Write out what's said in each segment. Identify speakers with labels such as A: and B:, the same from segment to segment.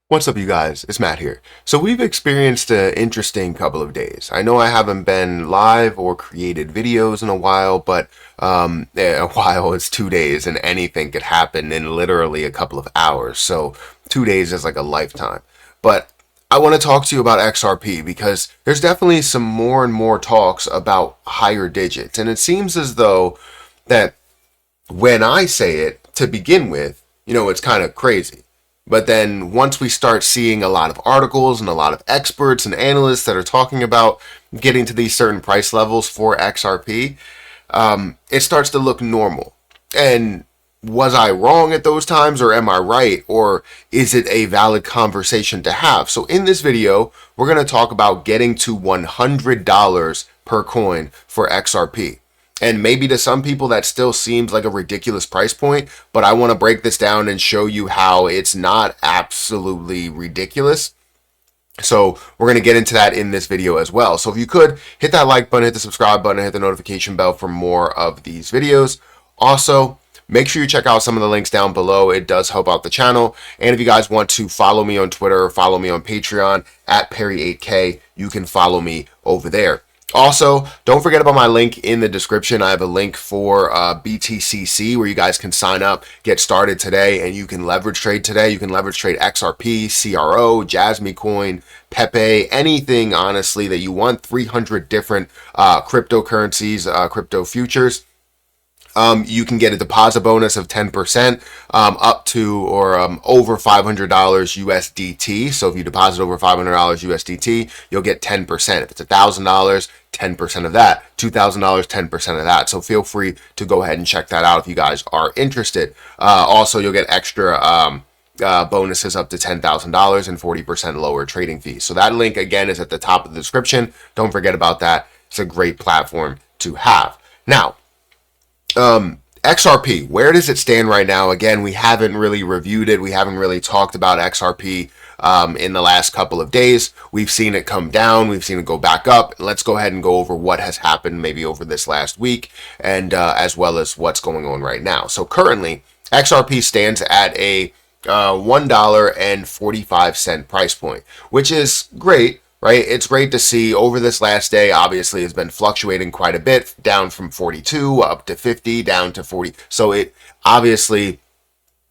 A: What's up, you guys? It's Matt here. So we've experienced an interesting couple of days. I know I haven't been live or created videos in a while, but a while is 2 days, and anything could happen in literally a couple of hours. So 2 days is like a lifetime. But I want to talk to you about XRP because there's definitely some more and more talks about higher digits, and it seems as though that when I say it to begin with, it's kind of crazy. But then once we start seeing a lot of articles and a lot of experts and analysts that are talking about getting to these certain price levels for XRP, it starts to look normal. And was I wrong at those times, or am I right, or is it a valid conversation to have? So in this video, we're going to talk about getting to $100 per coin for XRP. And maybe to some people that still seems like a ridiculous price point, but I want to break this down and show you how it's not absolutely ridiculous. So we're going to get into that in this video as well. So if you could hit that like button, hit the subscribe button, hit the notification bell for more of these videos. Also, make sure you check out some of the links down below. It does help out the channel. And if you guys want to follow me on Twitter or follow me on Patreon at Perry8K, you can follow me over there. Also, don't forget about my link in the description. I have a link for BTCC where you guys can sign up, get started today, and you can leverage trade today. You can leverage trade XRP, CRO, Jasmy Coin, Pepe, anything, honestly, that you want. 300 different cryptocurrencies, crypto futures. You can get a deposit bonus of 10% up to or over $500 USDT. So if you deposit over $500 USDT, you'll get 10%. If it's $1,000, 10% of that. $2,000, 10% of that. So feel free to go ahead and check that out if you guys are interested. Also, you'll get extra bonuses up to $10,000 and 40% lower trading fees. So that link, again, is at the top of the description. Don't forget about that. It's a great platform to have. Now, XRP, where does it stand right now? Again, we haven't really reviewed it. We haven't really talked about XRP in the last couple of days. We've seen it come down. We've seen it go back up. Let's go ahead and go over what has happened maybe over this last week, and as well as what's going on right now. So currently, XRP stands at a $1.45 price point, which is great. Right, it's great to see over this last day. Obviously, has been fluctuating quite a bit, down from 42 up to 50, down to 40. So it obviously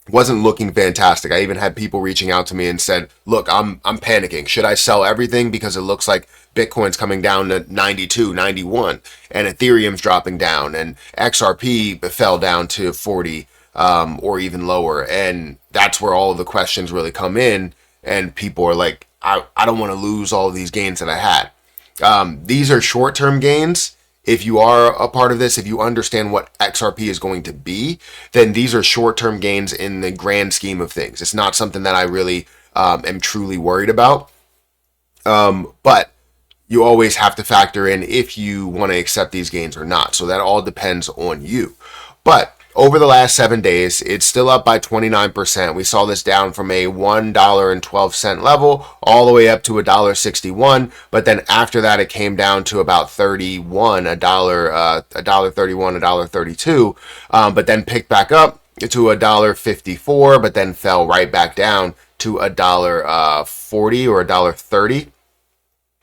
A: wasn't looking fantastic. I even had people reaching out to me and said, "Look, I'm panicking. Should I sell everything because it looks like Bitcoin's coming down to 92, 91, and Ethereum's dropping down, and XRP fell down to 40 or even lower?" And that's where all of the questions really come in, and people are like, I don't want to lose all of these gains that I had. These are short-term gains. If you are a part of this, if you understand what XRP is going to be, then these are short-term gains in the grand scheme of things. It's not something that I really am truly worried about. But you always have to factor in if you want to accept these gains or not. So that all depends on you. But over the last 7 days, it's still up by 29%. We saw this down from a $1.12 level all the way up to $1.61. But then after that, it came down to about 31, $1.31, $1.32. But then picked back up to $1.54, but then fell right back down to $1.40 or $1.30.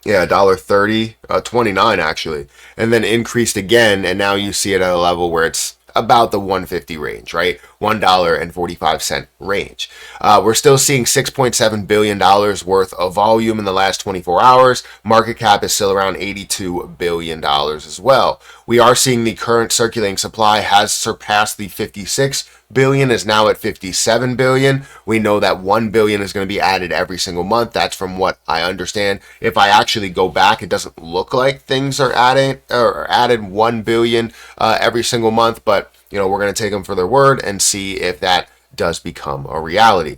A: Yeah, $1.30, 29 actually, and then increased again, and now you see it at a level where it's about the 150 range, right? $1.45 range. We're still seeing $6.7 billion worth of volume in the last 24 hours. Market cap is still around $82 billion as well. We are seeing the current circulating supply has surpassed the 56 billion, is now at 57 billion. We know that 1 billion is going to be added every single month. That's from what I understand. If I actually go back, it doesn't look like things are added 1 billion every single month, but we're going to take them for their word and see if that does become a reality.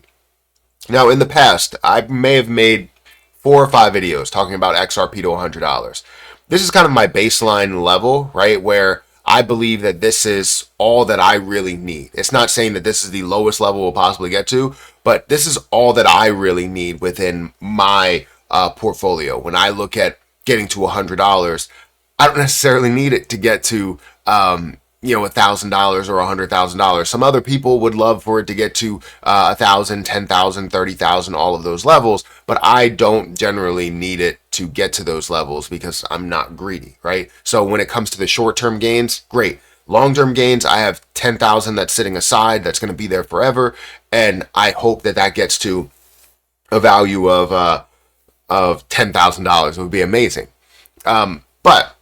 A: Now, in the past, I may have made 4 or 5 videos talking about XRP to $100. This is kind of my baseline level, right, where I believe that this is all that I really need. It's not saying that this is the lowest level we'll possibly get to, but this is all that I really need within my portfolio. When I look at getting to $100, I don't necessarily need it to get to $1,000 or $100,000. Some other people would love for it to get to 1,000, 10,000, 30,000, all of those levels. But I don't generally need it to get to those levels because I'm not greedy, right? So when it comes to the short-term gains, great. Long-term gains, I have 10,000 that's sitting aside that's going to be there forever, and I hope that that gets to a value of $10,000. It would be amazing. But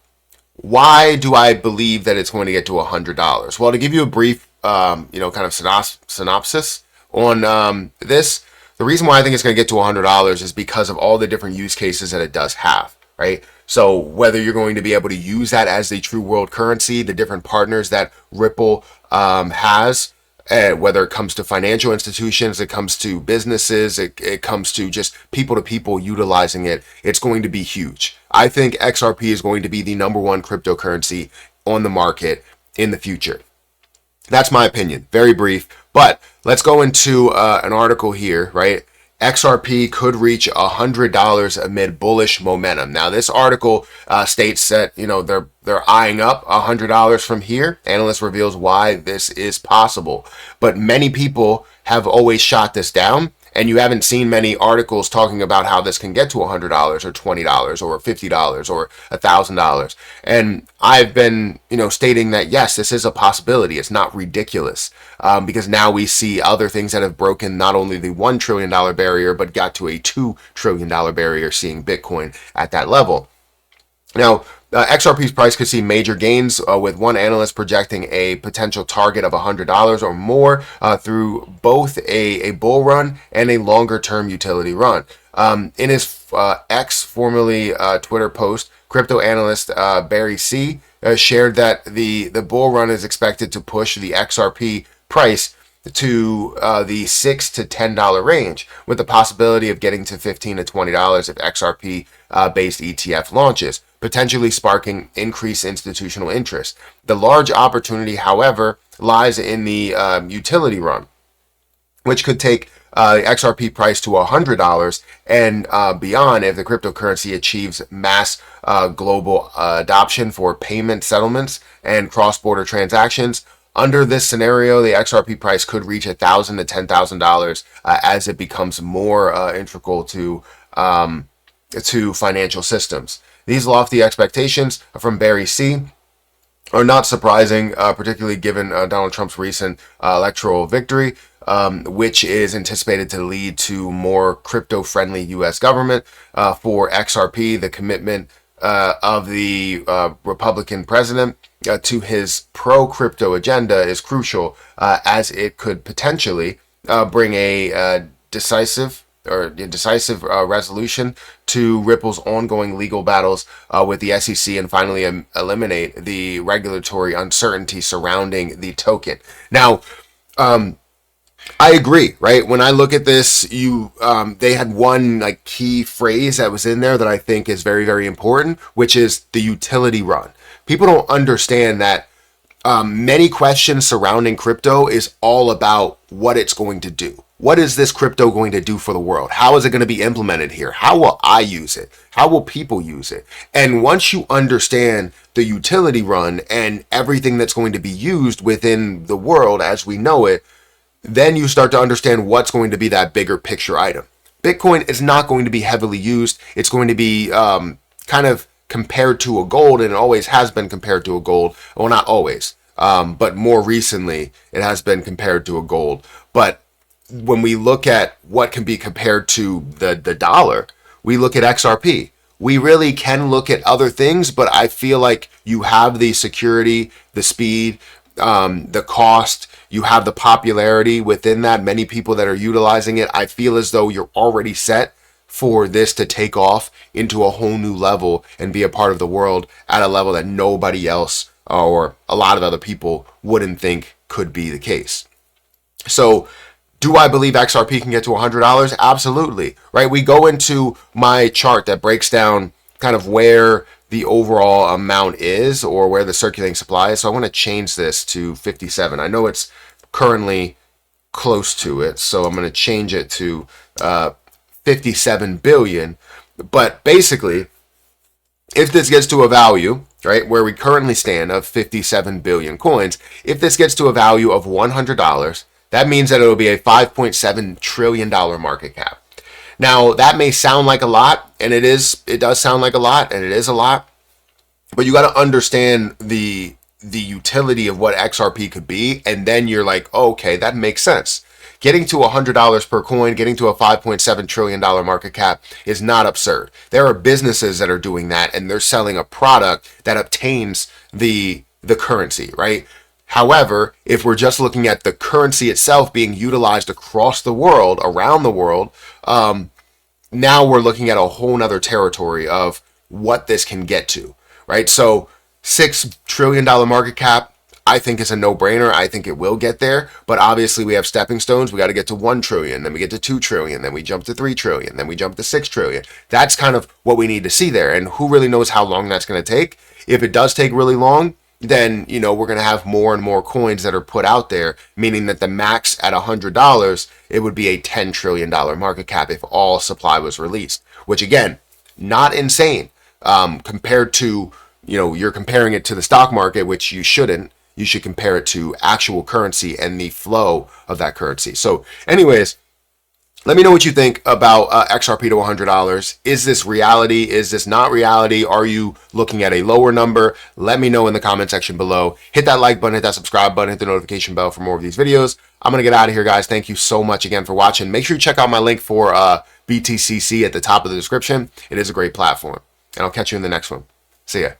A: why do I believe that it's going to get to $100? Well, to give you a brief, kind of synopsis on this, the reason why I think it's going to get to $100 is because of all the different use cases that it does have, right? So whether you're going to be able to use that as the true world currency, the different partners that Ripple has, whether it comes to financial institutions, it comes to businesses, it comes to just people to people utilizing it, it's going to be huge. I think XRP is going to be the number one cryptocurrency on the market in the future. That's my opinion. Very brief, but let's go into an article here, right? XRP could reach $100 amid bullish momentum. Now, this article states that they're eyeing up $100 from here. Analyst reveals why this is possible, but many people have always shot this down. And you haven't seen many articles talking about how this can get to $100 or $20 or $50 or $1,000. And I've been, stating that, yes, this is a possibility. It's not ridiculous because now we see other things that have broken not only the $1 trillion barrier, but got to a $2 trillion barrier, seeing Bitcoin at that level. Now, XRP's price could see major gains, with one analyst projecting a potential target of $100 or more through both a bull run and a longer-term utility run. In his X, formerly Twitter post, crypto analyst Barry C. Shared that the bull run is expected to push the XRP price to the $6 to $10 range, with the possibility of getting to $15 to $20 if XRP-based ETF launches, potentially sparking increased institutional interest. The large opportunity, however, lies in the utility run, which could take the XRP price to $100 and beyond if the cryptocurrency achieves mass global adoption for payment settlements and cross-border transactions. Under this scenario, the XRP price could reach $1,000 to $10,000 as it becomes more integral to financial systems. These lofty expectations from Barry C. are not surprising, particularly given Donald Trump's recent electoral victory, which is anticipated to lead to more crypto-friendly U.S. government. For XRP, the commitment of the Republican president to his pro-crypto agenda is crucial, as it could potentially bring a decisive resolution to Ripple's ongoing legal battles with the SEC and finally eliminate the regulatory uncertainty surrounding the token. Now, I agree, right? When I look at this, they had one key phrase that was in there that I think is very, very important, which is the utility run. People don't understand that many questions surrounding crypto is all about what it's going to do. What is this crypto going to do for the world? How is it going to be implemented here? How will I use it? How will people use it? And once you understand the utility run and everything that's going to be used within the world as we know it, then you start to understand what's going to be that bigger picture item. Bitcoin is not going to be heavily used. It's going to be kind of compared to a gold, and it always has been compared to a gold. Well, not always, but more recently it has been compared to a gold. But when we look at what can be compared to the dollar, we look at XRP. We really can look at other things, but I feel like you have the security, the speed, the cost, you have the popularity within that, many people that are utilizing it. I feel as though you're already set for this to take off into a whole new level and be a part of the world at a level that nobody else or a lot of other people wouldn't think could be the case. So, do I believe XRP can get to $100? Absolutely, right? We go into my chart that breaks down kind of where the overall amount is or where the circulating supply is. So I want to change this to 57. I know it's currently close to it, so I'm going to change it to 57 billion. But basically, if this gets to a value, right, where we currently stand of 57 billion coins, if this gets to a value of $100, that means that it'll be a $5.7 trillion market cap. Now, that may sound like a lot, and it does sound like a lot, and it is a lot, but you got to understand the utility of what XRP could be, and then you're like, oh, okay, that makes sense. Getting to $100 per coin, getting to a $5.7 trillion market cap is not absurd. There are businesses that are doing that, and they're selling a product that obtains the currency, right? However, if we're just looking at the currency itself being utilized across the world, around the world, now we're looking at a whole nother territory of what this can get to, right? So $6 trillion market cap, I think is a no-brainer. I think it will get there, but obviously we have stepping stones. We got to get to 1 trillion, then we get to 2 trillion, then we jump to 3 trillion, then we jump to 6 trillion. That's kind of what we need to see there, and who really knows how long that's going to take. If it does take really long, then, you know, we're going to have more and more coins that are put out there, meaning that the max at $100, it would be a $10 trillion market cap if all supply was released, which again, not insane compared to, you know, you're comparing it to the stock market, which you shouldn't. You should compare it to actual currency and the flow of that currency. So anyways, let me know what you think about XRP to $100. Is this reality? Is this not reality? Are you looking at a lower number? Let me know in the comment section below. Hit that like button, hit that subscribe button, hit the notification bell for more of these videos. I'm going to get out of here, guys. Thank you so much again for watching. Make sure you check out my link for BTCC at the top of the description. It is a great platform. And I'll catch you in the next one. See ya.